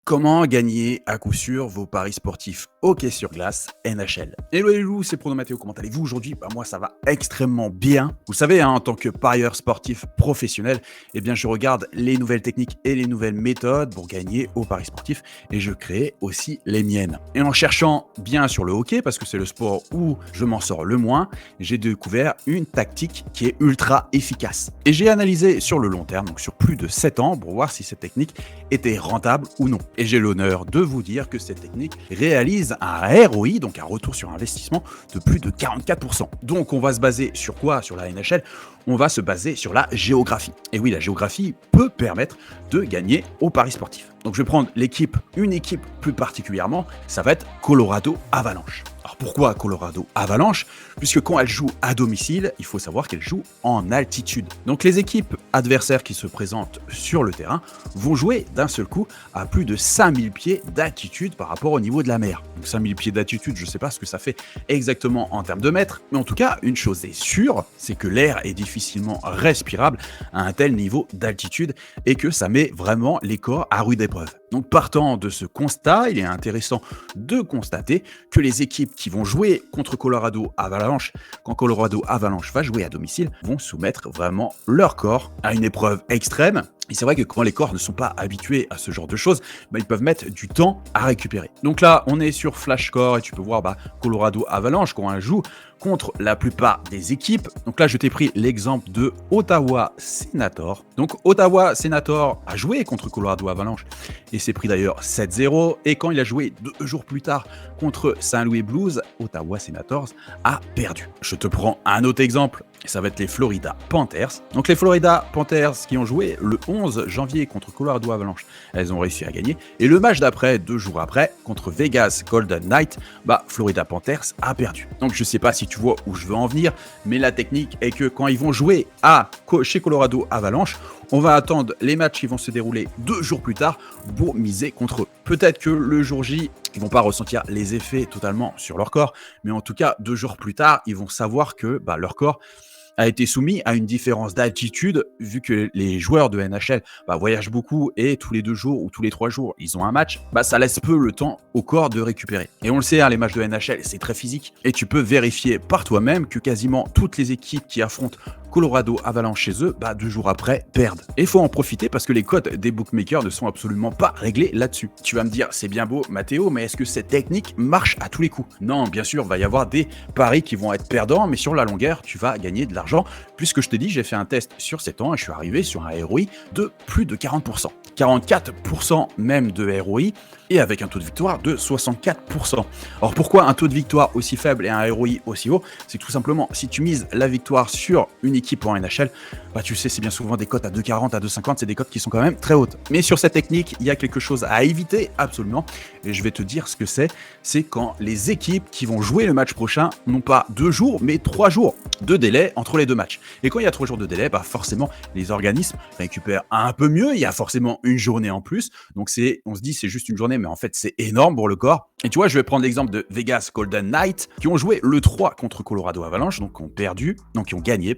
Comment gagner à coup sûr vos paris sportifs hockey sur glace NHL? Hello les loups, c'est Prono Mathéo, comment allez-vous aujourd'hui? Moi ça va extrêmement bien. Vous savez, en tant que parieur sportif professionnel, je regarde les nouvelles techniques et les nouvelles méthodes pour gagner au paris sportif et je crée aussi les miennes. Et en cherchant bien sur le hockey, parce que c'est le sport où je m'en sors le moins, j'ai découvert une tactique qui est ultra efficace. Et j'ai analysé sur le long terme, donc sur plus de 7 ans, pour voir si cette technique était rentable ou non. Et j'ai l'honneur de vous dire que cette technique réalise un ROI, donc un retour sur investissement, de plus de 44%. Donc on va se baser sur quoi? Sur la NHL, on va se baser sur la géographie. Et oui, la géographie peut permettre de gagner au paris sportif. Donc je vais prendre une équipe plus particulièrement, ça va être Colorado Avalanche. Alors pourquoi Colorado Avalanche? Puisque quand elle joue à domicile, il faut savoir qu'elle joue en altitude. Donc les équipes adversaires qui se présentent sur le terrain vont jouer d'un seul coup à plus de 5000 pieds d'altitude par rapport au niveau de la mer. Donc 5000 pieds d'altitude, je ne sais pas ce que ça fait exactement en termes de mètres, mais en tout cas, une chose est sûre, c'est que l'air est difficilement respirable à un tel niveau d'altitude et que ça met vraiment les corps à rude épreuve. Donc partant de ce constat, il est intéressant de constater que les équipes qui vont jouer contre Colorado Avalanche, quand Colorado Avalanche va jouer à domicile, vont soumettre vraiment leur corps à une épreuve extrême. Et c'est vrai que quand les corps ne sont pas habitués à ce genre de choses, ils peuvent mettre du temps à récupérer. Donc là, on est sur Flashcore et tu peux voir Colorado Avalanche quand elle joue contre la plupart des équipes. Donc là, je t'ai pris l'exemple de Ottawa Senators. Donc Ottawa Senators a joué contre Colorado Avalanche et s'est pris d'ailleurs 7-0. Et quand il a joué 2 jours plus tard contre Saint-Louis Blues, Ottawa Senators a perdu. Je te prends un autre exemple, ça va être les Florida Panthers. Donc les Florida Panthers qui ont joué le 11 janvier contre Colorado Avalanche, elles ont réussi à gagner. Et le match d'après, 2 jours après, contre Vegas Golden Knights, Florida Panthers a perdu. Donc je sais pas si tu vois où je veux en venir, mais la technique est que quand ils vont jouer chez Colorado Avalanche, on va attendre les matchs qui vont se dérouler 2 jours plus tard pour miser contre eux. Peut-être que le jour J, ils vont pas ressentir les effets totalement sur leur corps, mais en tout cas, 2 jours plus tard, ils vont savoir que leur corps a été soumis à une différence d'altitude, vu que les joueurs de NHL voyagent beaucoup et tous les 2 jours ou tous les 3 jours, ils ont un match, ça laisse peu le temps au corps de récupérer. Et on le sait, les matchs de NHL, c'est très physique. Et tu peux vérifier par toi-même que quasiment toutes les équipes qui affrontent Colorado Avalanche chez eux, 2 jours après, perdent. Et il faut en profiter parce que les cotes des bookmakers ne sont absolument pas réglées là-dessus. Tu vas me dire, c'est bien beau, Mathéo, mais est-ce que cette technique marche à tous les coups? Non, bien sûr, il va y avoir des paris qui vont être perdants, mais sur la longueur, tu vas gagner de l'argent. Puisque je t'ai dit, j'ai fait un test sur 7 ans et je suis arrivé sur un ROI de plus de 40%. 44% même de ROI et avec un taux de victoire de 64%. Alors pourquoi un taux de victoire aussi faible et un ROI aussi haut? C'est que tout simplement, si tu mises la victoire sur une équipe en NHL, tu sais, c'est bien souvent des cotes à 2,40, à 2,50, c'est des cotes qui sont quand même très hautes. Mais sur cette technique, il y a quelque chose à éviter absolument, et je vais te dire ce que c'est quand les équipes qui vont jouer le match prochain n'ont pas 2 jours, mais 3 jours de délai entre les 2 matchs. Et quand il y a 3 jours de délai, forcément, les organismes récupèrent un peu mieux, il y a forcément une journée en plus, donc on se dit c'est juste une journée, mais en fait c'est énorme pour le corps. Et tu vois, je vais prendre l'exemple de Vegas Golden Knights, qui ont joué le 3 contre Colorado Avalanche, donc qui ont gagné,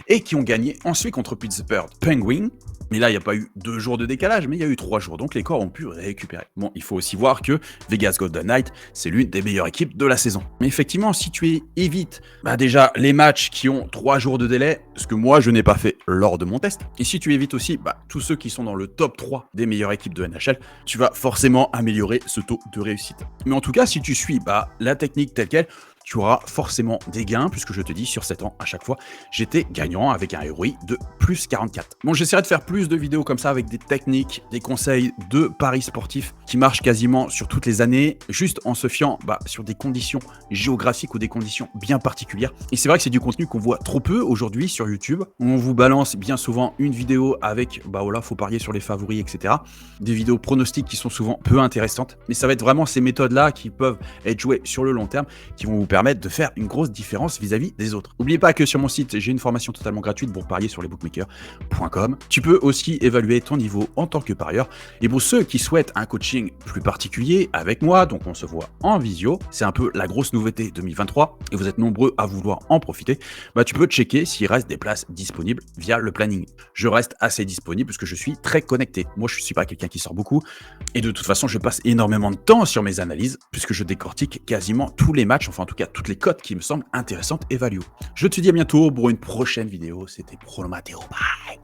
et qui ont gagné ensuite contre Pittsburgh Penguins. Mais là, il n'y a pas eu 2 jours de décalage, mais il y a eu 3 jours, donc les corps ont pu récupérer. Bon, il faut aussi voir que Vegas Golden Knights, c'est l'une des meilleures équipes de la saison. Mais effectivement, si tu évites déjà les matchs qui ont 3 jours de délai, ce que moi, je n'ai pas fait lors de mon test, et si tu évites aussi tous ceux qui sont dans le top 3 des meilleures équipes de NHL, tu vas forcément améliorer ce taux de réussite. Mais en tout cas, si tu suis la technique telle quelle, tu auras forcément des gains, puisque je te dis, sur 7 ans, à chaque fois, j'étais gagnant avec un ROI de plus 44. Bon, j'essaierai de faire plus de vidéos comme ça avec des techniques, des conseils de paris sportifs qui marchent quasiment sur toutes les années, juste en se fiant sur des conditions géographiques ou des conditions bien particulières. Et c'est vrai que c'est du contenu qu'on voit trop peu aujourd'hui sur YouTube. On vous balance bien souvent une vidéo avec, faut parier sur les favoris, etc. Des vidéos pronostiques qui sont souvent peu intéressantes. Mais ça va être vraiment ces méthodes-là qui peuvent être jouées sur le long terme, qui vont vous permettre de faire une grosse différence vis-à-vis des autres. N'oubliez pas que sur mon site, j'ai une formation totalement gratuite pour parier sur les bookmakers.com. Tu peux aussi évaluer ton niveau en tant que parieur. Et pour ceux qui souhaitent un coaching plus particulier avec moi, donc on se voit en visio, c'est un peu la grosse nouveauté 2023 et vous êtes nombreux à vouloir en profiter, tu peux checker s'il reste des places disponibles via le planning. Je reste assez disponible parce que je suis très connecté. Moi, je ne suis pas quelqu'un qui sort beaucoup et de toute façon, je passe énormément de temps sur mes analyses puisque je décortique quasiment tous les matchs, enfin en tout cas toutes les cotes qui me semblent intéressantes et value. Je te dis à bientôt pour une prochaine vidéo. C'était Prono Matteo. Bye.